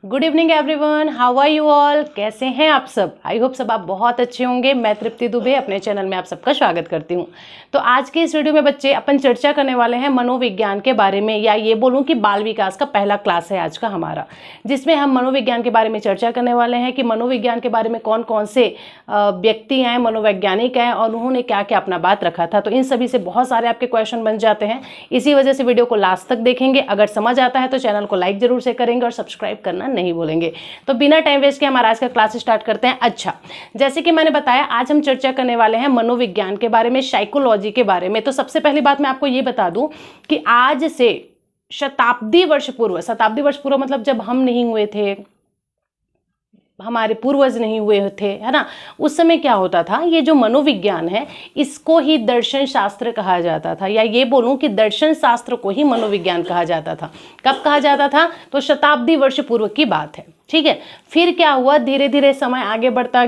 Good evening everyone, how are you all. कैसे हैं आप सब। आई होप सब आप बहुत अच्छे होंगे। मैं तृप्ति दुबे अपने चैनल में आप सबका स्वागत करती हूं। तो आज के इस वीडियो में बच्चे अपन चर्चा करने वाले हैं मनोविज्ञान के बारे में, या ये बोलूं कि बाल विकास का पहला क्लास है आज का हमारा, जिसमें हम मनोविज्ञान के बारे में चर्चा करने वाले हैं कि मनोविज्ञान के बारे में कौन कौन से व्यक्ति हैं, मनोवैज्ञानिक हैं और उन्होंने क्या क्या अपना बात रखा था। तो इन सभी से बहुत सारे आपके क्वेश्चन बन जाते हैं, इसी वजह से वीडियो को लास्ट तक देखेंगे। अगर समझ आता है तो चैनल को लाइक जरूर से करेंगे और सब्सक्राइब करना नहीं भूलेंगे। तो बिना टाइम वेस्ट के हमारा आज का क्लास स्टार्ट करते हैं। अच्छा, जैसे कि मैंने बताया आज हम चर्चा करने वाले हैं मनोविज्ञान के बारे में, साइकोलॉजी के बारे में। तो सबसे पहली बात मैं आपको ये बता दूं कि आज से शताब्दी वर्ष पूर्व मतलब जब हम नहीं हुए थे, हमारे पूर्वज नहीं हुए थे, है ना, उस समय क्या होता था, ये जो मनोविज्ञान है इसको ही दर्शन शास्त्र कहा जाता था, या ये बोलूं कि दर्शन शास्त्र को ही मनोविज्ञान कहा जाता था। कब कहा जाता था? तो शताब्दी वर्ष पूर्व की बात है, ठीक है। फिर क्या हुआ, धीरे धीरे समय आगे बढ़ता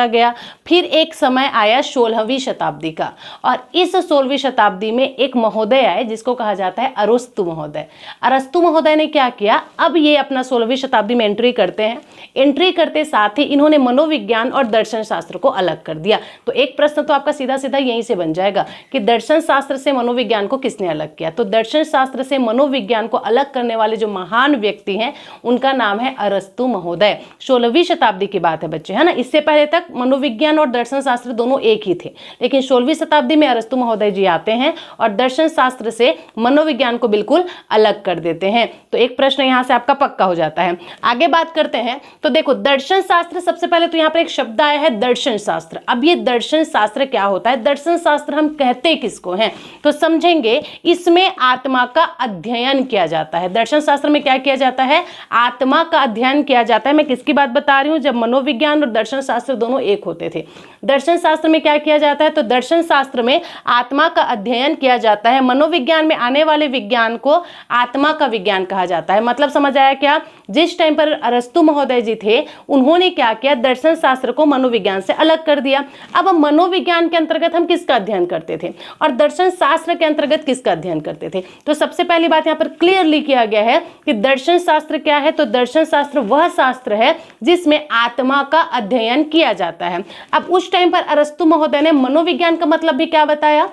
गया। फिर एक समय आया 16वीं शताब्दी का, और इस 16वीं शताब्दी में एक महोदय आए जिसको कहा जाता है अरस्तु महोदय। अरस्तु महोदय ने क्या किया, अब ये अपना 16वीं शताब्दी में एंट्री करते हैं। एंट्री करते साथ ही इन्होंने मनोविज्ञान और दर्शन शास्त्र को अलग कर दिया। तो एक प्रश्न तो आपका सीधा सीधा यहीं से बन जाएगा कि दर्शन शास्त्र से मनोविज्ञान को किसने अलग किया। तो दर्शन शास्त्र से मनोविज्ञान को अलग करने वाले जो महान व्यक्ति हैं उनका नाम है अरस्तु महोदय। 16वीं शताब्दी की बात है बच्चे, है ना। इससे पहले तक मनोविज्ञान और दर्शन शास्त्र दोनों एक ही थे, लेकिन 16वीं शताब्दी में अरस्तु महोदय जी आते हैं और दर्शन शास्त्र से मनोविज्ञान को बिल्कुल अलग कर देते हैं। तो एक प्रश्न यहां से आपका पक्का हो जाता है। आगे बात करते हैं। तो देखो, दर्शन शास्त्र, सबसे पहले तो यहां पर एक शब्द आया है दर्शन शास्त्र। अब ये दर्शन शास्त्र क्या होता है, दर्शन शास्त्र हम कहते किसको हैं, तो समझेंगे इसमें आत्मा का अध्ययन किया जाता है। दर्शन शास्त्र में क्या किया जाता है, आत्मा का अध्ययन किया जाता है। मैं किसकी बात बता रही हूं, जब मनोविज्ञान और दर्शन शास्त्र दोनों एक होते थे। दर्शन शास्त्र में क्या किया जाता है, तो दर्शन शास्त्र में आत्मा का अध्ययन किया जाता है। मनोविज्ञान में आने वाले विज्ञान को आत्मा का विज्ञान कहा जाता है। मतलब समझ आया क्या, जिस टाइम पर अरस्तु महोदय जी थे उन्होंने क्या किया, दर्शन शास्त्र को मनोविज्ञान से अलग कर दिया। अब मनोविज्ञान के अंतर्गत हम किसका अध्ययन करते थे और दर्शन शास्त्र के अंतर्गत किसका अध्ययन करते थे। तो सबसे पहली बात यहां पर क्लियरली किया गया है कि दर्शन शास्त्र क्या है, तो दर्शन शास्त्र वह शास्त्र है जिसमें आत्मा का अध्ययन किया जाता है। अब उस टाइम पर अरस्तु महोदय ने मनोविज्ञान का मतलब भी क्या बताया,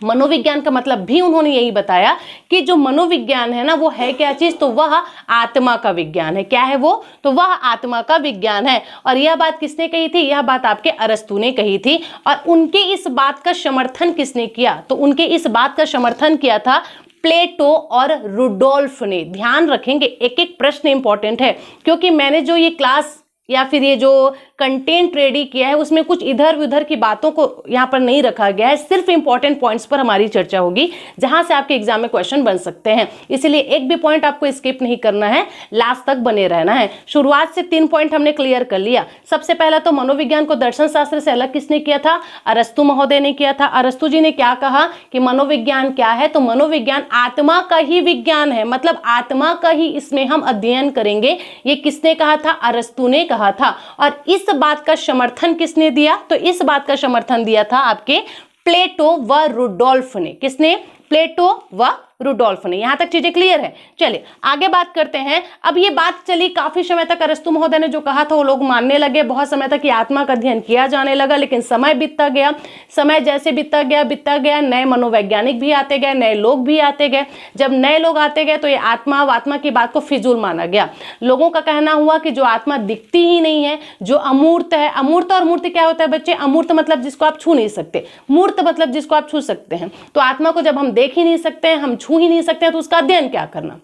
मनोविज्ञान का मतलब भी उन्होंने यही बताया कि जो मनोविज्ञान है ना वो है क्या चीज, तो वह आत्मा का विज्ञान है। क्या है वो, तो वह आत्मा का विज्ञान है। और यह बात किसने कही थी, यह बात आपके अरस्तु ने कही थी। और उनके इस बात का समर्थन किसने किया, तो उनके इस बात का समर्थन किया था प्लेटो और रुडोल्फ ने। ध्यान रखेंगे, एक एक प्रश्न इंपॉर्टेंट है, क्योंकि मैंने जो ये क्लास या फिर ये जो कंटेंट रेडी किया है उसमें कुछ इधर उधर की बातों को यहाँ पर नहीं रखा गया है। सिर्फ इंपॉर्टेंट पॉइंट्स पर हमारी चर्चा होगी जहां से आपके एग्जाम में क्वेश्चन बन सकते हैं। इसीलिए एक भी पॉइंट आपको स्किप नहीं करना है, लास्ट तक बने रहना है। शुरुआत से 3 पॉइंट हमने क्लियर कर लिया। सबसे पहला तो मनोविज्ञान को दर्शन शास्त्र से अलग किसने किया था, अरस्तु महोदय ने किया था। अरस्तु जी ने क्या कहा कि मनोविज्ञान क्या है, तो मनोविज्ञान आत्मा का ही विज्ञान है, मतलब आत्मा का ही इसमें हम अध्ययन करेंगे। ये किसने कहा था, अरस्तु ने कहा था। और इस बात का समर्थन किसने दिया, तो इस बात का समर्थन दिया था आपके प्लेटो व रुडोल्फ ने। किसने, प्लेटो व रुडोल्फ ने। यहां तक चीजें क्लियर है। चलिए आगे बात करते हैं। अब ये बात चली काफी समय तक, अरस्तु महोदय ने जो कहा था वो लोग मानने लगे। बहुत समय तक ये आत्मा का अध्ययन किया जाने लगा, लेकिन समय बीतता गया। समय जैसे बीतता गया, नए मनोवैज्ञानिक भी आते गए, नए लोग भी आते गए। जब नए लोग आते गए तो ये आत्मा की बात को फिजूल माना गया। लोगों का कहना हुआ कि जो आत्मा दिखती ही नहीं है, जो अमूर्त है। अमूर्त और मूर्त क्या होता है बच्चे, अमूर्त मतलब जिसको आप छू नहीं सकते, मूर्त मतलब जिसको आप छू सकते हैं। तो आत्मा को जब हम देख ही नहीं सकते हैं, हम छू ही नहीं सकते हैं, तो उसका अध्ययन क्या करना।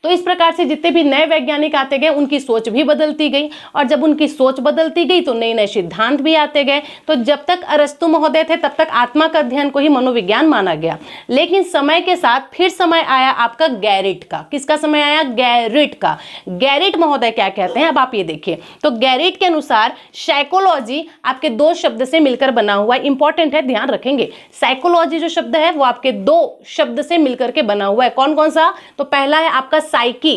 तो इस प्रकार से जितने भी नए वैज्ञानिक आते गए उनकी सोच भी बदलती गई, और जब उनकी सोच बदलती गई तो नए नए सिद्धांत भी आते गए। तो जब तक अरस्तु महोदय थे तब तक आत्मा का अध्ययन को ही मनोविज्ञान माना गया, लेकिन समय के साथ फिर समय आया आपका गैरिट का। किसका समय आया, गैरिट का। गैरिट महोदय क्या कहते हैं, अब आप ये देखिए। तो गैरिट के अनुसार साइकोलॉजी आपके 2 शब्द से मिलकर बना हुआ है। इंपॉर्टेंट है, ध्यान रखेंगे। साइकोलॉजी जो शब्द है वो आपके 2 शब्द से मिलकर के बना हुआ है। कौन कौन सा, तो पहला है आपका साइकी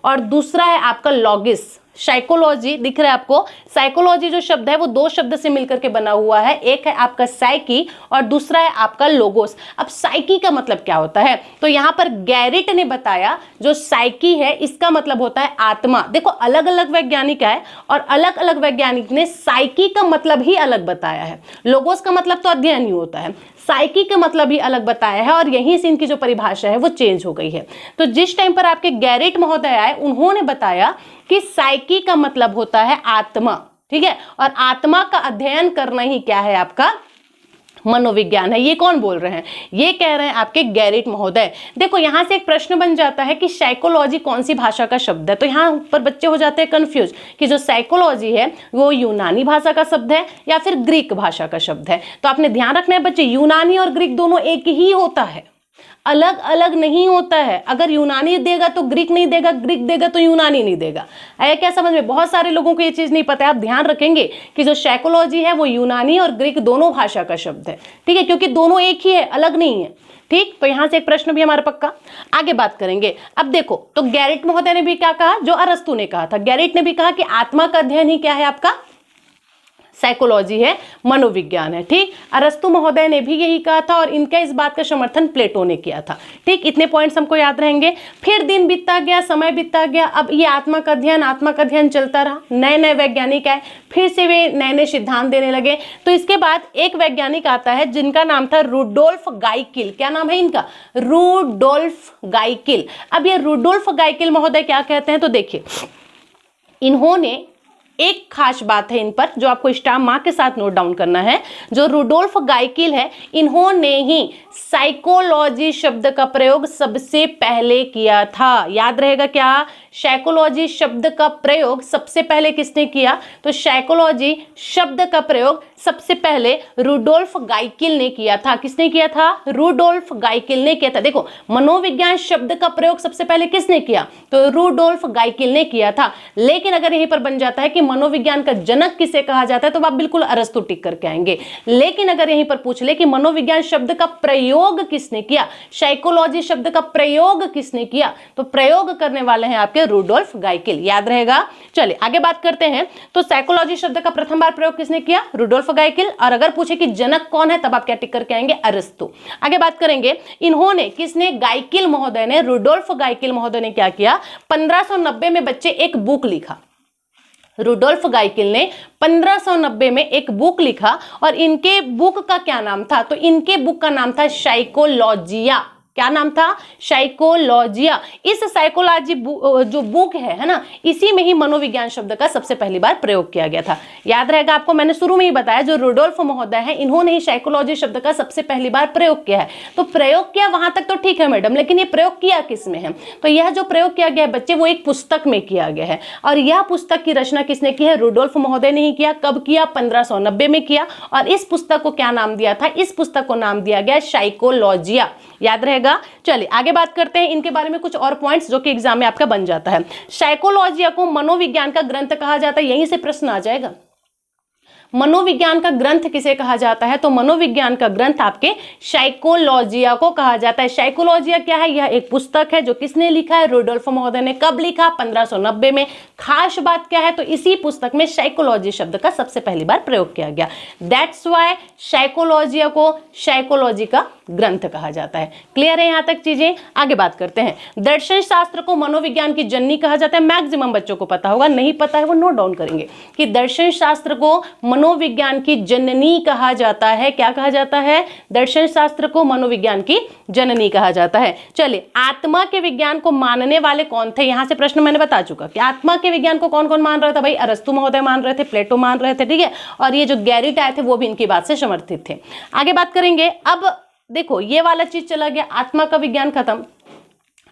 और दूसरा है आपका लॉगिस। साइकोलॉजी दिख रहा है आपको। साइकोलॉजी जो शब्द है वो दो शब्द से मिलकर के बना हुआ है, एक है आपका साइकी और दूसरा है आपका लोगोस। अब साइकी का मतलब क्या होता है, तो यहां पर गैरिट ने बताया जो साइकी है इसका मतलब होता है आत्मा। देखो अलग अलग वैज्ञानिक है और अलग अलग वैज्ञानिक ने साइकी का मतलब ही अलग बताया है। लोगोस का मतलब तो अध्ययन ही होता है, साइकी का मतलब ही अलग बताया है और यहीं से इनकी जो परिभाषा है वो चेंज हो गई है। तो जिस टाइम पर आपके गैरिट महोदय आए उन्होंने बताया कि साइकी का मतलब होता है आत्मा, ठीक है, और आत्मा का अध्ययन करना ही क्या है आपका मनोविज्ञान है। ये कौन बोल रहे हैं, ये कह रहे हैं आपके गैरिट महोदय। देखो यहां से एक प्रश्न बन जाता है कि साइकोलॉजी कौन सी भाषा का शब्द है, तो यहां पर बच्चे हो जाते हैं कंफ्यूज कि जो साइकोलॉजी है वो यूनानी भाषा का शब्द है या फिर ग्रीक भाषा का शब्द है। तो आपने ध्यान रखना है बच्चे, यूनानी और ग्रीक दोनों एक ही होता है, अलग अलग नहीं होता है। अगर यूनानी देगा तो ग्रीक नहीं देगा, ग्रीक देगा तो यूनानी नहीं देगा। आया क्या समझ में? बहुत सारे लोगों को ये चीज नहीं पता है। आप ध्यान रखेंगे कि जो साइकोलॉजी है वो यूनानी और ग्रीक दोनों भाषा का शब्द है, ठीक है, क्योंकि दोनों एक ही है, अलग नहीं है। ठीक, तो यहां से एक प्रश्न भी हमारा पक्का। आगे बात करेंगे। अब देखो तो गैरिट महोदय ने भी क्या कहा, जो अरस्तु ने कहा था, गैरिट ने भी कहा कि आत्मा का अध्ययन ही क्या है आपका साइकोलॉजी है, मनोविज्ञान है। ठीक, अरस्तु महोदय ने भी यही कहा था और इनका इस बात का समर्थन प्लेटो ने किया था। ठीक, इतने पॉइंट्स हमको याद रहेंगे। फिर दिन बीतता गया, समय बीतता गया, अब ये आत्मा का अध्ययन चलता रहा। नए नए वैज्ञानिक आए, फिर से वे नए नए सिद्धांत देने लगे। तो इसके बाद एक वैज्ञानिक आता है जिनका नाम था रुडोल्फ गाइकिल। क्या नाम है इनका? रुडोल्फ गाइकिल। अब ये रुडोल्फ गाइकिल महोदय क्या कहते हैं, तो देखिए इन्होंने एक खास बात है इन पर जो आपको स्टार मार्क के साथ नोट डाउन करना है। जो रुडोल्फ गाइकिल है इन्होंने ही साइकोलॉजी शब्द का प्रयोग सबसे पहले किया था। याद रहेगा क्या, साइकोलॉजी शब्द का प्रयोग सबसे पहले किसने किया, तो साइकोलॉजी शब्द का प्रयोग सबसे पहले रुडोल्फ गाइकिल ने किया था। किसने किया था? रुडोल्फ गाइकिल ने किया था। देखो मनोविज्ञान शब्द का प्रयोग सबसे पहले किसने किया, तो रुडोल्फ गाइकिल ने किया था। लेकिन अगर यहीं पर बन जाता है कि मनोविज्ञान का जनक किसे कहा जाता है, तो आप बिल्कुल अरस्तु टिक करके आएंगे। लेकिन अगर यहीं पर पूछ ले कि मनोविज्ञान शब्द का प्रयोग किसने किया, साइकोलॉजी शब्द का प्रयोग किसने किया, तो प्रयोग करने वाले हैं आपके रुडोल्फ गाइकिल। याद रहेगा। चलिए आगे बात करते हैं। तो साइकोलॉजी शब्द का प्रथम बार प्रयोग किसने किया? रुडोल्फ गाइकिल। और अगर पूछे कि जनक कौन है, तब आप क्या टिक करके आएंगे? अरस्तु। आगे बात करेंगे, इन्होंने किसने, गाइकिल महोदय ने, रुडोल्फ गाइकिल महोदय ने क्या किया, 1590 में बच्चे एक बुक लिखा। रुडोल्फ गाइकिल ने 1590 में एक बुक लिखा और इनके बुक का क्या नाम था, तो इनके बुक का नाम था साइकोलॉजिया। क्या नाम था? साइकोलॉजिया। इस साइकोलॉजी जो बुक है ना, इसी में ही मनोविज्ञान शब्द का सबसे पहली बार प्रयोग किया गया था। याद रहेगा आपको, मैंने शुरू में ही बताया जो रुडोल्फ महोदय है इन्होंने ही साइकोलॉजी शब्द का सबसे पहली बार प्रयोग किया है। तो प्रयोग किया वहां तक तो ठीक है मैडम, लेकिन ये प्रयोग किया किस में है, तो यह जो प्रयोग किया गया है बच्चे वो एक पुस्तक में किया गया है। और यह पुस्तक की रचना किसने की है? रुडोल्फ महोदय ने ही किया। कब किया? 1590 में किया। और इस पुस्तक को क्या नाम दिया था? इस पुस्तक को नाम दिया गया साइकोलॉजिया। याद रहेगा। चलिए आगे बात करते हैं इनके बारे में कुछ और पॉइंट्स जो कि एग्जाम में आपका बन जाता है। साइकोलॉजिया को मनोविज्ञान का ग्रंथ कहा जाता है, यहीं से प्रश्न आ जाएगा। मनोविज्ञान का ग्रंथ किसे कहा जाता है, तो मनोविज्ञान का ग्रंथ आपके साइकोलॉजिया को कहा जाता है। साइकोलॉजिया क्या है? यह एक पुस्तक है जो किसने लिखा है? रुडोल्फ महोदय ने। कब लिखा? 1590 में। खास बात क्या है, तो इसी पुस्तक में साइकोलॉजी शब्द का सबसे पहली बार प्रयोग किया गया। दैट्स व्हाई साइकोलॉजिया को साइकोलॉजी का ग्रंथ कहा जाता है। क्लियर है यहां तक चीजें? आगे बात करते हैं। दर्शन शास्त्र को मनोविज्ञान की जननी कहा जाता है। मैक्सिमम बच्चों को पता होगा, नहीं पता है वो नोट डाउन करेंगे कि दर्शन शास्त्र को मनोविज्ञान की जननी कहा जाता है। क्या कहा जाता है? दर्शन शास्त्र को मनोविज्ञान की जननी कहा जाता है। चलिए आत्मा के विज्ञान को मानने वाले कौन थे? यहां से प्रश्न मैंने बता चुका कि आत्मा के विज्ञान को कौन कौन मान रहा था भाई? अरस्तु महोदय मान रहे थे, प्लेटो मान रहे थे, ठीक है, और ये जो गैरिट आए थे वो भी इनकी बात से समर्थित थे। आगे बात करेंगे। अब देखो ये वाला चीज चला गया, आत्मा का विज्ञान खत्म।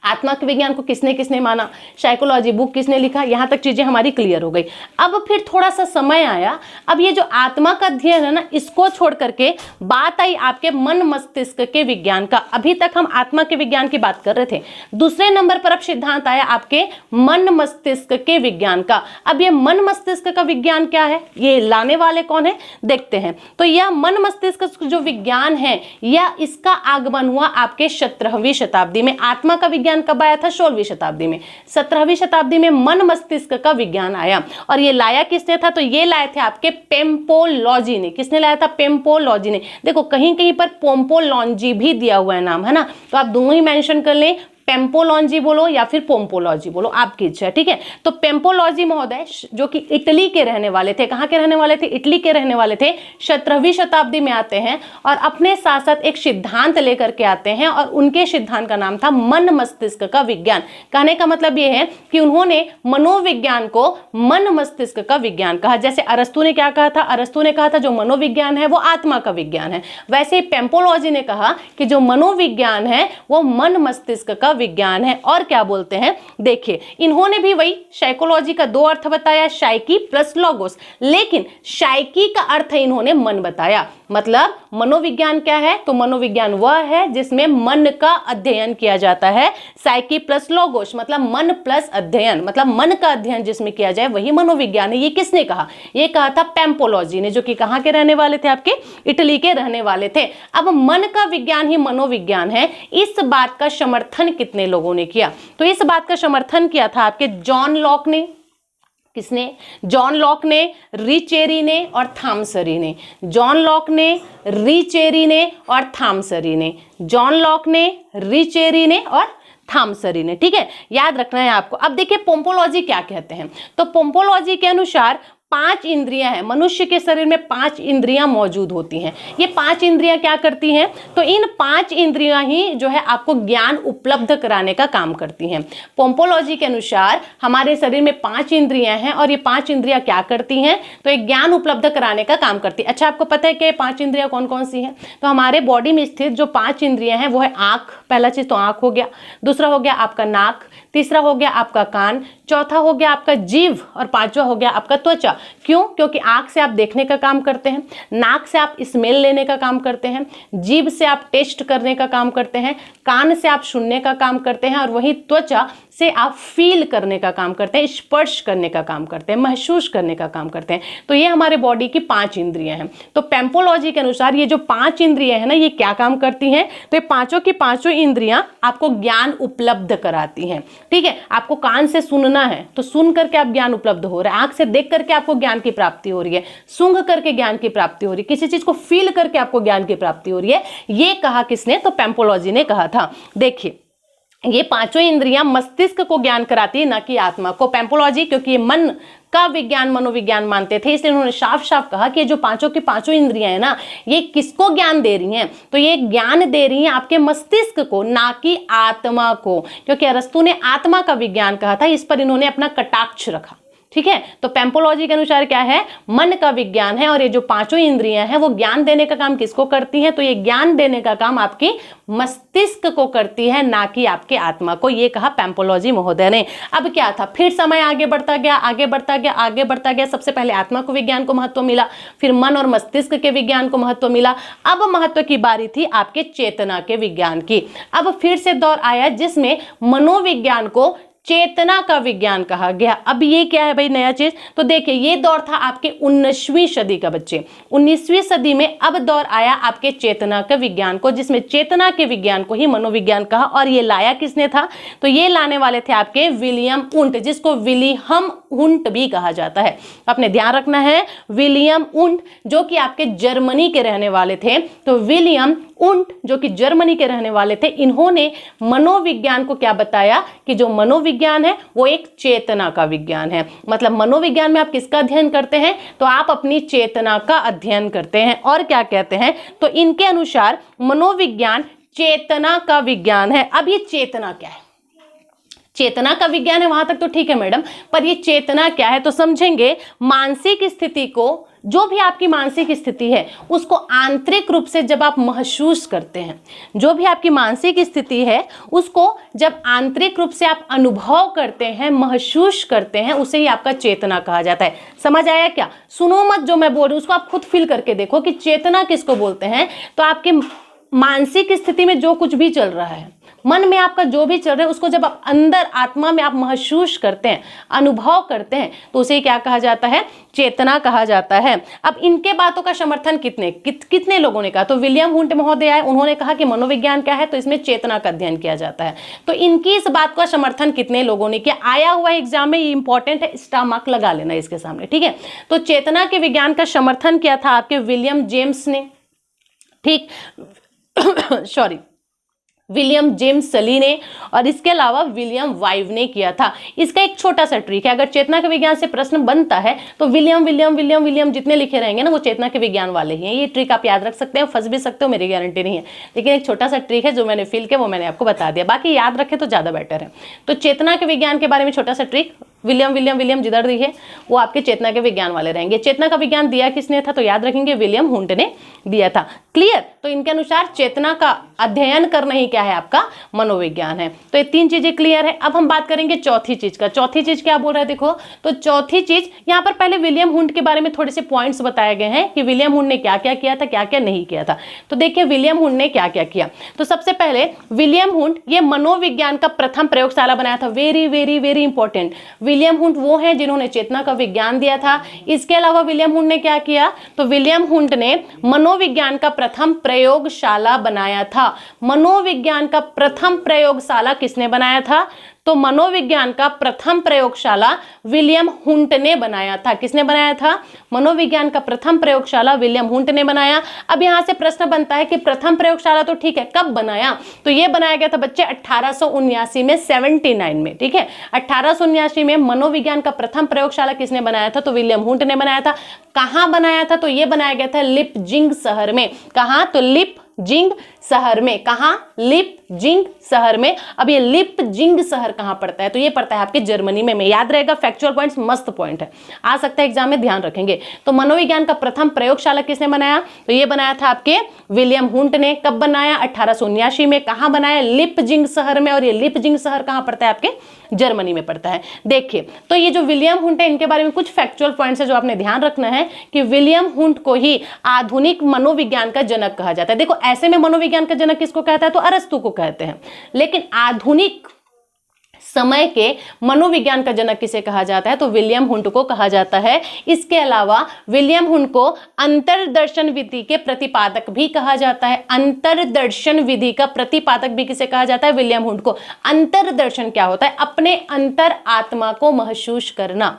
आत्मा के विज्ञान को किसने किसने माना, साइकोलॉजी बुक किसने लिखा, यहां तक चीजें हमारी क्लियर हो गई। अब फिर थोड़ा सा समय आया, अब ये जो आत्मा का अध्ययन है ना, इसको छोड़ करके बात आई आपके मन मस्तिष्क के विज्ञान का। अभी तक हम आत्मा के विज्ञान की बात कर रहे थे, दूसरे नंबर पर अब सिद्धांत आया आपके मन मस्तिष्क के विज्ञान का। अब ये मन मस्तिष्क का विज्ञान क्या है, ये लाने वाले कौन है, देखते हैं। तो यह मन मस्तिष्क जो विज्ञान है, यह इसका आगमन हुआ आपके 17वीं शताब्दी में। आत्मा का विज्ञान विज्ञान कब आया था? 16वीं शताब्दी में। 17वीं शताब्दी में मन मस्तिष्क का विज्ञान आया, और ये लाया किसने था? तो ये लाए थे आपके पेम्पोलॉजी ने। किसने लाया था? पेम्पोलॉजी ने। देखो कहीं कहीं पर पोम्पोलॉजी भी दिया हुआ है नाम, है ना, तो आप दोनों ही मेंशन कर लें, पेम्पोलॉजी बोलो या फिर पोम्पोलॉजी बोलो, आपकी इच्छा है, ठीक है। तो पेम्पोलॉजी महोदय जो कि इटली के रहने वाले थे, कहाँ के रहने वाले थे? इटली के रहने वाले थे। 17वीं शताब्दी में आते हैं और अपने साथ साथ एक सिद्धांत लेकर के आते हैं, और उनके सिद्धांत का नाम था मन मस्तिष्क का विज्ञान। कहने का मतलब ये है कि उन्होंने मनोविज्ञान को मन मस्तिष्क का विज्ञान कहा। जैसे अरस्तु ने क्या कहा था? अरस्तु ने कहा था जो मनोविज्ञान है वो आत्मा का विज्ञान है। वैसे पेम्पोलॉजी ने कहा कि जो मनोविज्ञान है वो मन मस्तिष्क का विज्ञान है। और क्या बोलते हैं, देखिए इन्होंने भी वही साइकोलॉजी का दो अर्थ बताया, साइकी प्लस लोगोस, लेकिन साइकी का अर्थ इन्होंने मन बताया। मतलब मनोविज्ञान क्या है? तो मनोविज्ञान वह है जिसमें मन का अध्ययन किया जाता है। साइकी प्लस लोगोस मतलब मन प्लस अध्ययन, मतलब मन का अध्ययन जिसमें किया जाए वही मनोविज्ञान है। ये किसने कहा? ये कहा था पेम्पोलॉजी ने, जो कि कहाँ के रहने वाले थे? आपके इटली के रहने वाले थे। अब मन का विज्ञान ही मनोविज्ञान है, इस बात का समर्थन कितने लोगों ने किया? तो इस बात का समर्थन किया था आपके जॉन लॉक ने। किसने? जॉन लॉक ने, रिचेरी ने और थॉमसरी ने। जॉन लॉक ने, रिचेरी ने और थॉमसरी ने। जॉन लॉक ने, रिचेरी ने और थॉमसरी ने, ठीक है, याद रखना है आपको। अब देखिए पोम्पोलॉजी क्या कहते हैं। तो पोम्पोलॉजी के अनुसार 5 इंद्रियां हैं, मनुष्य के शरीर में 5 इंद्रियां मौजूद होती हैं। ये 5 इंद्रियां क्या करती हैं? तो इन 5 इंद्रियां ही जो है आपको ज्ञान उपलब्ध कराने का काम करती हैं। पोम्पोलॉजी के अनुसार हमारे शरीर में 5 इंद्रियां हैं, और ये 5 इंद्रियां क्या करती हैं? तो एक ज्ञान उपलब्ध कराने का काम करती है। अच्छा, आपको पता है कि 5 इंद्रियां कौन कौन सी हैं? तो हमारे बॉडी में स्थित जो 5 इंद्रियां हैं वो है आंख, पहला चीज तो आंख हो गया, दूसरा हो गया आपका नाक, तीसरा हो गया आपका कान, चौथा हो गया आपका जीभ, और पांचवा हो गया आपका त्वचा। क्यों? क्योंकि आंख से आप देखने का काम करते हैं, नाक से आप स्मेल लेने का काम करते हैं, जीभ से आप टेस्ट करने का काम करते हैं, कान से आप सुनने का काम करते हैं, और वहीं त्वचा से आप फील करने का काम करते हैं, स्पर्श करने का काम करते हैं, महसूस करने का काम करते हैं। तो ये हमारे बॉडी की 5 इंद्रियां हैं। तो पेम्पोलॉजी के अनुसार ये जो 5 इंद्रियां हैं ना, ये क्या काम करती हैं? तो ये पांचों की पांचों इंद्रियां आपको ज्ञान उपलब्ध कराती हैं, ठीक है। आपको कान से सुनना है तो सुन करके आप ज्ञान उपलब्ध हो रहा है, आंख से देख करके आपको ज्ञान की प्राप्ति हो रही है, सूंघ करके ज्ञान की प्राप्ति हो रही है, किसी चीज को फील करके आपको ज्ञान की प्राप्ति हो रही है। ये कहा किसने? तो पेम्पोलॉजी ने कहा था। देखिए ये पांचों इंद्रियां मस्तिष्क को ज्ञान कराती है, ना कि आत्मा को। पेम्पोलॉजी क्योंकि ये मन का विज्ञान मनोविज्ञान मानते थे, इसलिए उन्होंने साफ साफ कहा कि जो पांचों की पांचों इंद्रियां हैं ना, ये किसको ज्ञान दे रही हैं? तो ये ज्ञान दे रही हैं आपके मस्तिष्क को, ना कि आत्मा को। क्योंकि अरस्तु ने आत्मा का विज्ञान कहा था, इस पर इन्होंने अपना कटाक्ष रखा, ठीक है। तो पेम्पोलॉजी के अनुसार क्या है? मन का विज्ञान है, और ये जो पांचों इंद्रियां हैं वो ज्ञान देने का काम किसको करती हैं? तो ये ज्ञान देने का काम आपकी मस्तिष्क को करती है, ना कि आपके आत्मा को। ये कहा पेम्पोलॉजी महोदय ने। अब क्या था? फिर समय आगे बढ़ता गया, आगे बढ़ता गया, आगे बढ़ता गया। सबसे पहले आत्मा को विज्ञान को महत्व मिला, फिर मन और मस्तिष्क के विज्ञान को महत्व मिला। अब महत्व की बारी थी आपके चेतना के विज्ञान की। अब फिर से दौर आया जिसमें मनोविज्ञान को चेतना का विज्ञान कहा गया। अब ये क्या है भाई नया चीज? तो देखिए ये दौर था आपके 19वीं सदी का बच्चे। 19वीं सदी में अब दौर आया आपके चेतना के विज्ञान को, जिसमें चेतना के विज्ञान को ही मनोविज्ञान कहा। और ये लाया किसने था? तो ये लाने वाले थे आपके विलियम उंट, जिसको विलियम उंट भी कहा जाता है। आपने ध्यान रखना है, विलियम उंट जो कि आपके जर्मनी के रहने वाले थे। तो विलियम उंट जो कि जर्मनी के रहने वाले थे, इन्होंने मनोविज्ञान को क्या बताया कि जो मनोविज्ञान है वो एक चेतना का विज्ञान है। मतलब मनोविज्ञान में आप किसका अध्ययन करते हैं? तो आप अपनी चेतना का अध्ययन करते हैं। और क्या कहते हैं? तो इनके अनुसार मनोविज्ञान चेतना का विज्ञान है। अब ये चेतना क्या है? चेतना का विज्ञान है, वहां तक तो ठीक है मैडम, पर ये चेतना क्या है तो समझेंगे। मानसिक स्थिति को, जो भी आपकी मानसिक स्थिति है उसको आंतरिक रूप से जब आप महसूस करते हैं, जो भी आपकी मानसिक स्थिति है उसको जब आंतरिक रूप से आप अनुभव करते हैं, महसूस करते हैं, उसे ही आपका चेतना कहा जाता है। समझ आया क्या? सुनो मत जो मैं बोल रही हूँ, उसको आप खुद फील करके देखो कि चेतना किसको बोलते हैं। तो आपके मानसिक स्थिति में जो कुछ भी चल रहा है, मन में आपका जो भी चल रहा है उसको जब आप अंदर आत्मा में आप महसूस करते हैं, अनुभव करते हैं, तो उसे क्या कहा जाता है? चेतना कहा जाता है। अब इनके बातों का समर्थन कितने लोगों ने कहा? तो विलियम हुंट महोदय आए, उन्होंने कहा कि मनोविज्ञान क्या है? तो इसमें चेतना का अध्ययन किया जाता है। तो इनकी इस बात का समर्थन कितने लोगों ने किया? आया हुआ एग्जाम में, ये इंपॉर्टेंट है, स्टार मार्क लगा लेना इसके सामने, ठीक है। तो चेतना के विज्ञान का समर्थन किया था आपके विलियम जेम्स ने, ठीक सॉरी, विलियम जेम्स सली ने, और इसके अलावा विलियम वाइव ने किया था। इसका एक छोटा सा ट्रिक है, अगर चेतना के विज्ञान से प्रश्न बनता है तो विलियम विलियम विलियम विलियम जितने लिखे रहेंगे ना वो चेतना के विज्ञान वाले ही हैं। ये ट्रिक आप याद रख सकते हैं, फंस भी सकते हो, मेरी गारंटी नहीं है, लेकिन एक छोटा सा ट्रिक है जो मैंने फील किया वो मैंने आपको बता दिया, बाकी याद रखे तो ज्यादा बेटर है। तो चेतना के विज्ञान के बारे में छोटा सा ट्रिक, विलियम विलियम विलियम जिधर दिखे वो आपके चेतना के विज्ञान वाले रहेंगे। चेतना का विज्ञान दिया किसने था? तो याद रखेंगे विलियम हुंट ने दिया था। क्लियर? तो इनके अनुसार चेतना का अध्ययन करना ही क्या है? आपका मनोविज्ञान है। तो ये तीन चीजें क्लियर है। अब हम बात करेंगे चौथी चीज का। चौथी चीज क्या बोल रहा है देखो, तो चौथी चीज यहाँ पर पहले विलियम हुंट के बारे में थोड़े से पॉइंट्स बताए गए हैं कि विलियम हुंट ने क्या क्या किया था, क्या क्या नहीं किया था। तो देखिए विलियम हुंट ने क्या क्या किया। तो सबसे पहले विलियम हुंट ये मनोविज्ञान का प्रथम प्रयोगशाला बनाया था। Very very very important, William Wundt वो हैं जिन्होंने चेतना का विज्ञान दिया था। इसके अलावा विलियम हुंट ने क्या किया? तो विलियम हुंट ने मनोविज्ञान का प्रथम प्रयोगशाला बनाया था। मनोविज्ञान का प्रथम प्रयोगशाला किसने बनाया था? तो मनोविज्ञान का प्रथम प्रयोगशाला विलियम हुंट ने बनाया था। किसने बनाया था? मनोविज्ञान का प्रथम प्रयोगशाला विलियम हुंट ने बनाया। अब यहां से प्रश्न बनता है कि प्रथम प्रयोगशाला तो ठीक है, कब बनाया? तो यह बनाया गया था बच्चे 1879 में, 79 में, ठीक है। 1879 में मनोविज्ञान का प्रथम प्रयोगशाला किसने बनाया था? तो विलियम हुंट ने बनाया था। कहां बनाया था? तो यह बनाया गया था लिपजिंग शहर में। कहां? तो लिपजिंग शहर में। कहां? लिपजिंग शहर में। अब ये लिपजिंग शहर कहां पड़ता है? तो ये पड़ता है आपके जर्मनी में। याद रहेगा, फैक्चुअल पॉइंट्स मस्त पॉइंट है, आ सकता है एग्जाम में, ध्यान रखेंगे। तो मनोविज्ञान का प्रथम प्रयोगशाला किसने बनाया? तो ये बनाया था आपके विलियम हुंट ने। कब बनाया? 1879 में। कहां बनाया? लिपजिंग शहर में। और ये लिपजिंग शहर कहां पड़ता है? आपके जर्मनी में पड़ता है। देखिए, तो ये जो विलियम हुंट है इनके बारे में कुछ फैक्चुअल पॉइंट्स है जो आपने ध्यान रखना है कि विलियम हुंट को ही आधुनिक मनोविज्ञान का जनक कहा जाता है। देखो ऐसे में मनोविज्ञान का जनक किसको कहता है? तो अरस्तु को कहते हैं, लेकिन आधुनिक समय के मनोविज्ञान का जनक किसे कहा जाता है? तो विलियम हुंट को कहा जाता है। इसके अलावा विलियम हुंट को अंतर्दर्शन विधि के प्रतिपादक भी कहा जाता है। अंतर्दर्शन विधि का प्रतिपादक भी किसे कहा जाता है? विलियम हुंट को। अंतर्दर्शन क्या होता है? अपने अंतर आत्मा को महसूस करना,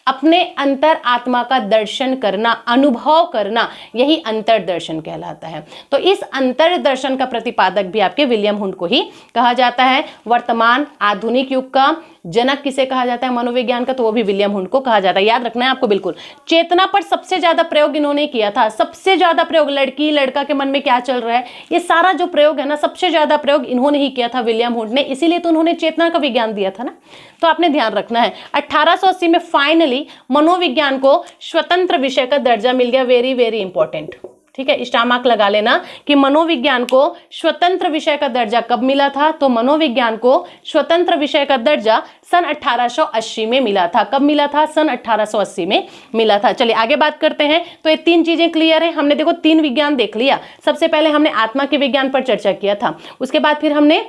अपने अंतर आत्मा का दर्शन करना, अनुभव करना, यही अंतर्दर्शन कहलाता है। तो इस अंतर्दर्शन का प्रतिपादक भी आपके विलियम हुंट को ही कहा जाता है। वर्तमान आधुनिक युग का जनक किसे कहा जाता है मनोविज्ञान का? तो वो भी विलियम हुंट को कहा जाता है। याद रखना है आपको बिल्कुल। चेतना पर सबसे ज्यादा प्रयोग इन्होंने किया था। सबसे ज्यादा प्रयोग, लड़की लड़का के मन में क्या चल रहा है, ये सारा जो प्रयोग है ना, सबसे ज्यादा प्रयोग इन्होंने ही किया था, विलियम हुंट ने। इसीलिए तो उन्होंने चेतना का विज्ञान दिया था ना। तो आपने ध्यान रखना है 1880 में फाइनली मनोविज्ञान को स्वतंत्र विषय का दर्जा मिल गया। वेरी वेरी इंपॉर्टेंट, ठीक है, स्टार मार्क लगा लेना कि मनोविज्ञान को स्वतंत्र विषय का दर्जा कब मिला था? तो मनोविज्ञान को स्वतंत्र विषय का दर्जा सन 1880 में मिला था। कब मिला था? सन 1880 में मिला था। चलिए आगे बात करते हैं। तो ये तीन चीजें क्लियर है। हमने देखो तीन विज्ञान देख लिया। सबसे पहले हमने आत्मा के विज्ञान पर चर्चा किया था, उसके बाद फिर हमने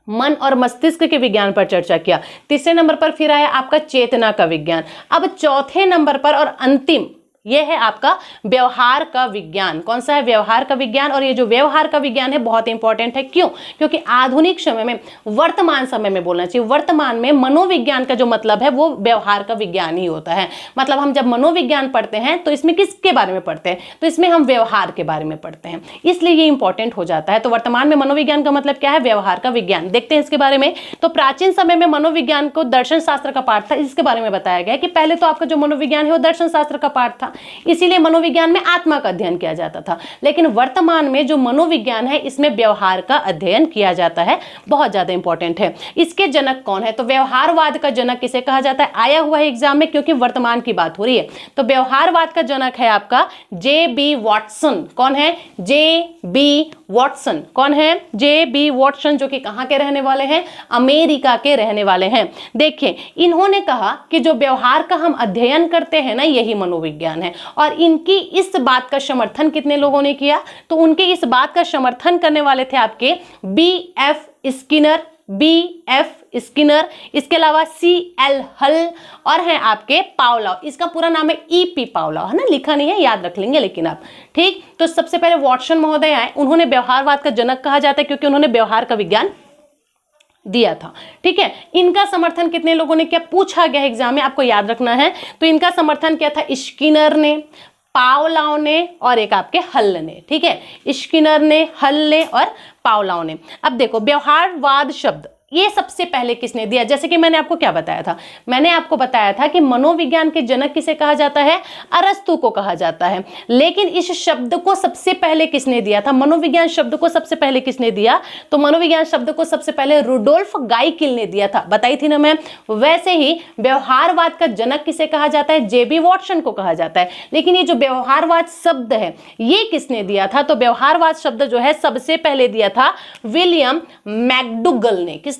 मन और मस्तिष्क के विज्ञान पर चर्चा किया। तीसरे नंबर पर फिर आया आपका चेतना का विज्ञान। अब चौथे नंबर पर और अंतिम यह है आपका व्यवहार का विज्ञान। कौन सा है? व्यवहार का विज्ञान। और ये जो व्यवहार का विज्ञान है बहुत इंपॉर्टेंट है। क्यों? क्योंकि आधुनिक समय में, वर्तमान समय में बोलना चाहिए, वर्तमान में मनोविज्ञान का जो मतलब है वो व्यवहार का विज्ञान ही होता है। मतलब हम जब मनोविज्ञान पढ़ते हैं तो इसमें किसके बारे में पढ़ते हैं? तो इसमें हम व्यवहार के बारे में पढ़ते हैं, इसलिए ये इंपॉर्टेंट हो जाता है। तो वर्तमान में मनोविज्ञान का मतलब क्या है? व्यवहार का विज्ञान। देखते हैं इसके बारे में। तो प्राचीन समय में मनोविज्ञान को दर्शन शास्त्र का पाठ था। इसके बारे में बताया गया कि पहले तो आपका जो मनोविज्ञान है वो दर्शन शास्त्र का पाठ था, इसीलिए मनोविज्ञान में आत्मा का अध्ययन किया जाता था। लेकिन वर्तमान में जो मनोविज्ञान है इसमें व्यवहार का अध्ययन किया जाता है। बहुत ज्यादा इंपॉर्टेंट है। इसके जनक कौन है? तो व्यवहारवाद का जनक किसे कहा जाता है? आया हुआ है एग्जाम में, क्योंकि वर्तमान की बात हो रही है। तो व्यवहारवाद का जनक है आपका जे.बी. वॉटसन। कौन है? जे.बी. वॉटसन। कौन है? जे.बी. वॉटसन, जो कि कहां के रहने वाले हैं? अमेरिका के रहने वाले हैं। देखिए, इन्होंने कहा कि जो व्यवहार का हम अध्ययन करते हैं ना, यही मनोविज्ञान है। और इनकी इस बात का समर्थन कितने लोगों ने किया? तो उनके इस बात का समर्थन करने वाले थे आपके B.F. Skinner, B.F. स्किनर, इसके अलावा C.L. हल और हैं आपके पावलोव। इसका पूरा नाम है E.P. पावलोव, है ना, लिखा नहीं है, याद रख लेंगे लेकिन आप। ठीक, तो सबसे पहले वाटसन महोदय आए, उन्होंने व्यवहारवाद का जनक कहा जाता है क्योंकि उन्होंने व्यवहार का विज्ञान दिया था। ठीक है, इनका समर्थन कितने लोगों ने किया, पूछा गया एग्जाम में, आपको याद रखना है। तो इनका समर्थन किया था स्किनर ने, पावलोव ने और एक आपके हल ने। ठीक है, स्किनर ने, हल ने और पावलोव ने। अब देखो व्यवहारवाद शब्द ये सबसे पहले किसने दिया, जैसे कि मैंने आपको क्या बताया था, मैंने आपको बताया था कि मनोविज्ञान के जनक किसे कहा जाता है, अरस्तु को कहा जाता है। लेकिन इस शब्द को सबसे पहले किसने दिया था, मनोविज्ञान शब्द को सबसे पहले किसने दिया, तो मनोविज्ञान शब्द को सबसे पहले रुडोल्फ गाइकिल ने दिया था, बताई थी ना मैं। वैसे ही व्यवहारवाद का जनक किसे कहा जाता है, J.B. वाटसन को कहा जाता है। लेकिन ये जो व्यवहारवाद शब्द है ये किसने दिया था, तो व्यवहारवाद शब्द जो है सबसे पहले दिया था विलियम मैकडूगल ने। किसने,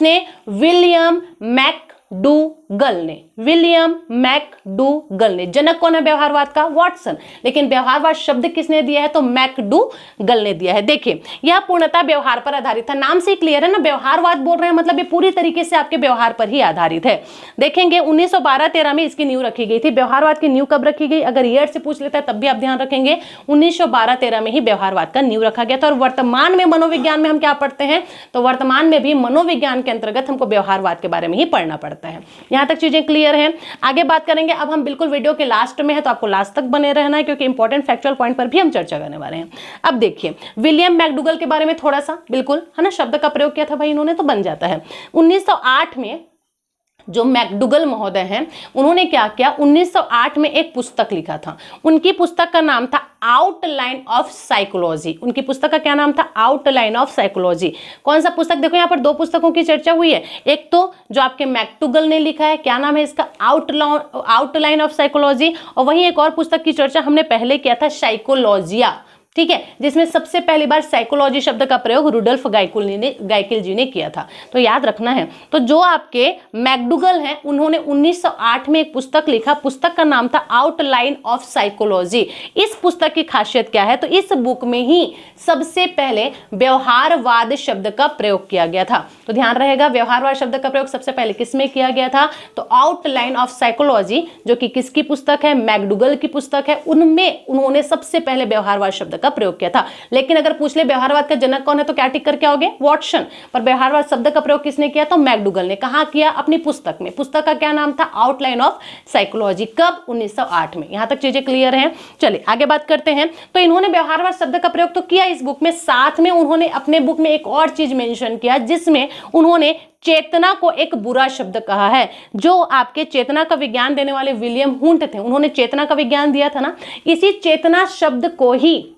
विलियम मैकडूगल ने, विलियम मैकडूगल ने। जनक कौन है व्यवहारवाद का, वाटसन, लेकिन व्यवहारवाद शब्द किसने दिया है, तो मैकडूगल ने दिया है। देखिए यह पूर्णतः व्यवहार पर आधारित था, नाम से क्लियर है ना, व्यवहारवाद बोल रहे हैं मतलब ये पूरी तरीके से आपके व्यवहार पर ही आधारित है। देखेंगे 1912-13 में इसकी नींव रखी गई थी। व्यवहारवाद की नींव कब रखी गई, अगर ईयर से पूछ लेता है तब भी आप ध्यान रखेंगे, 1912-13 में ही व्यवहारवाद का नींव रखा गया था। और वर्तमान में मनोविज्ञान में हम क्या पढ़ते हैं, तो वर्तमान में भी मनोविज्ञान के अंतर्गत हमको व्यवहारवाद के बारे में ही पढ़ना पड़ता है। यहां तक चीजें क्लियर हैं, आगे बात करेंगे। अब हम बिल्कुल वीडियो के लास्ट में है तो आपको लास्ट तक बने रहना है क्योंकि इंपॉर्टेंट फैक्चुअल पॉइंट पर भी हम चर्चा करने वाले हैं। अब देखिए विलियम मैकडूगल के बारे में थोड़ा सा, बिल्कुल है ना, शब्द का प्रयोग किया था भाई इन्होंने, तो बन जाता है। 1908 में जो मैकडूगल महोदय हैं उन्होंने क्या किया, 1908 में एक पुस्तक लिखा था। उनकी पुस्तक का नाम था आउटलाइन ऑफ साइकोलॉजी। उनकी पुस्तक का क्या नाम था, आउटलाइन ऑफ साइकोलॉजी। कौन सा पुस्तक, देखो यहाँ पर दो पुस्तकों की चर्चा हुई है, एक तो जो आपके मैकडूगल ने लिखा है, क्या नाम है इसका, आउटलाइन ऑफ साइकोलॉजी, और वहीं एक और पुस्तक की चर्चा हमने पहले किया था, साइकोलॉजिया। ठीक है, जिसमें सबसे पहली बार साइकोलॉजी शब्द का प्रयोग रुडोल्फ गाइकिल जी ने किया था, तो याद रखना है। तो जो आपके मैकडूगल हैं उन्होंने 1908 में एक पुस्तक लिखा, पुस्तक का नाम था आउटलाइन ऑफ साइकोलॉजी। इस पुस्तक की खासियत क्या है, तो इस बुक में ही सबसे पहले व्यवहारवाद शब्द का प्रयोग किया गया था। तो ध्यान रहेगा व्यवहारवाद शब्द का प्रयोग सबसे पहले किसमें किया गया था, तो आउटलाइन ऑफ साइकोलॉजी जो कि किसकी पुस्तक है, मैकडूगल की पुस्तक है, उनमें उन्होंने सबसे पहले व्यवहारवाद शब्द का प्रयोग किया था। लेकिन अगर पूछ ले व्यवहारवाद का जनक कौन है तो क्या टिक करके आओगे, वाटसन, पर व्यवहारवाद शब्द का प्रयोग किसने किया, तो मैकडूगल ने। कहां किया, अपनी पुस्तक में। पुस्तक का क्या नाम था, आउटलाइन ऑफ साइकोलॉजी। कब, 1908 में। यहां तक चीजें क्लियर हैं। चलिए आगे बात करते हैं। तो इन्होंने व्यवहारवाद शब्द का प्रयोग तो किया इस बुक में, साथ में उन्होंने अपने बुक में एक और चीज मेंशन किया जिसमें उन्होंने चेतना को एक बुरा शब्द कहा है। जो आपके चेतना का विज्ञान देने वाले विलियम हुंट थे, उन्होंने चेतना का विज्ञान दिया था ना, इसी चेतना शब्द को ही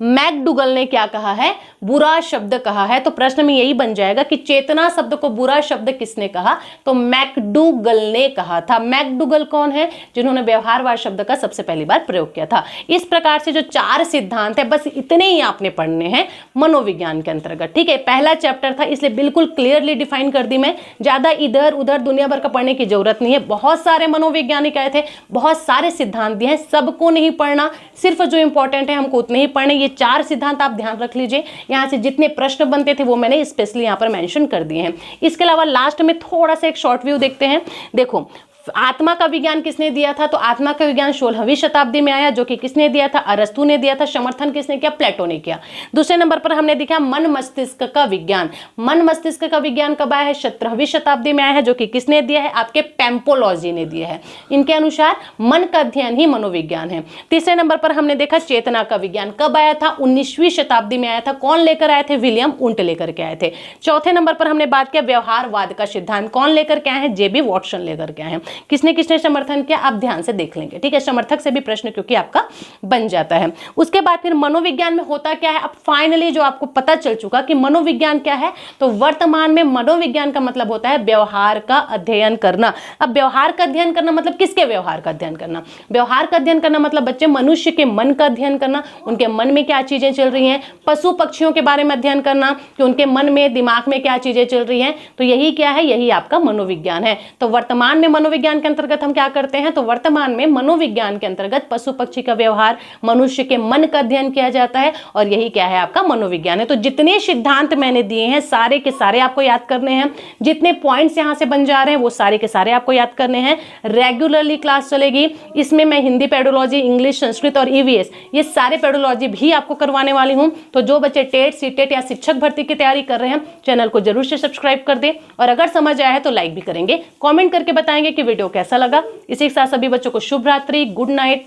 मैकडूगल ने क्या कहा है, बुरा शब्द कहा है। तो प्रश्न में यही बन जाएगा कि चेतना शब्द को बुरा शब्द किसने कहा, तो मैकडूगल ने कहा था। मैकडूगल कौन है, जिन्होंने व्यवहारवाद शब्द का सबसे पहली बार प्रयोग किया था। इस प्रकार से जो 4 सिद्धांत है बस इतने ही आपने पढ़ने हैं मनोविज्ञान के अंतर्गत। ठीक है, पहला चैप्टर था इसलिए बिल्कुल क्लियरली डिफाइन कर दी मैं, ज्यादा इधर उधर दुनिया भर का पढ़ने की जरूरत नहीं है। बहुत सारे मनोवैज्ञानिक आए थे, बहुत सारे सिद्धांत दिए हैं, सबको नहीं पढ़ना, सिर्फ जो इंपॉर्टेंट है हमको उतने ही पढ़ने। ये 4 सिद्धांत आप ध्यान रख लीजिए, यहां से जितने प्रश्न बनते थे वो मैंने स्पेशली यहां पर मेंशन कर दिए हैं। इसके अलावा लास्ट में थोड़ा सा एक शॉर्ट व्यू देखते हैं। देखो आत्मा का विज्ञान किसने दिया था, तो आत्मा का विज्ञान 16वीं शताब्दी में आया, जो कि किसने दिया था, अरस्तु ने दिया था। समर्थन किसने किया, प्लेटो ने किया। दूसरे नंबर पर हमने देखा मन मस्तिष्क का विज्ञान। मन मस्तिष्क का विज्ञान कब आया है, 17वीं शताब्दी में आया है, जो कि किसने दिया है, आपके पैम्पोलॉजी ने दिया है। इनके अनुसार मन का अध्ययन ही मनोविज्ञान है। तीसरे नंबर पर हमने देखा चेतना का विज्ञान कब आया था, 19वीं शताब्दी में आया था। कौन लेकर आए थे, विलियम वुंट लेकर के आए थे। चौथे नंबर पर हमने बात किया व्यवहारवाद का सिद्धांत, कौन लेकर के आए हैं, J.B. वाटसन लेकर के आए हैं। किसने किसने समर्थन किया, आप ध्यान से देख लेंगे। ठीक है, समर्थक से भी प्रश्न क्योंकि आपका बन जाता है। उसके बाद फिर मनोविज्ञान में होता क्या है, अब फाइनली जो आपको पता चल चुका कि मनोविज्ञान क्या है, तो वर्तमान में मनोविज्ञान का मतलब होता है व्यवहार का अध्ययन करना। अब व्यवहार का अध्ययन करना मतलब किसके व्यवहार का अध्ययन करना, व्यवहार का अध्ययन करना मतलब बच्चे मनुष्य के मन का अध्ययन करना, उनके मन में क्या चीजें चल रही हैं। पशु पक्षियों के बारे में अध्ययन करना कि उनके मन में दिमाग में क्या चीजें चल रही हैं, तो यही क्या है, यही आपका मनोविज्ञान है। तो वर्तमान में मनोविज्ञान मनोविज्ञान के अंतर्गत हम क्या करते हैं, तो वर्तमान में मनोविज्ञान के अंतर्गत पशु पक्षी का व्यवहार, मनुष्य के मन का अध्ययन किया जाता है और यही क्या है आपका मनोविज्ञान है। तो जितने सिद्धांत मैंने दिए हैं सारे के सारे आपको याद करने हैं, जितने पॉइंट्स यहां से बन जा रहे हैं वो सारे के सारे आपको याद करने हैं। रेगुलरली क्लास चलेगी, इसमें मैं हिंदी पेडोलॉजी, इंग्लिश, संस्कृत और ईवीएस ये सारे पेडोलॉजी भी आपको करवाने वाली हूं। तो जो बच्चे टेट, सीटेट या शिक्षक भर्ती की तैयारी कर रहे हैं चैनल को जरूर से सब्सक्राइब कर दें और अगर समझ आया है तो लाइक भी करेंगे, कमेंट करके बताएंगे कि वीडियो कैसा लगा। इसी के साथ सभी बच्चों को शुभ रात्रि, गुड नाइट,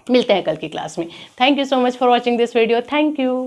मिलते हैं कल की क्लास में। Thank you so much for watching this video. Thank you.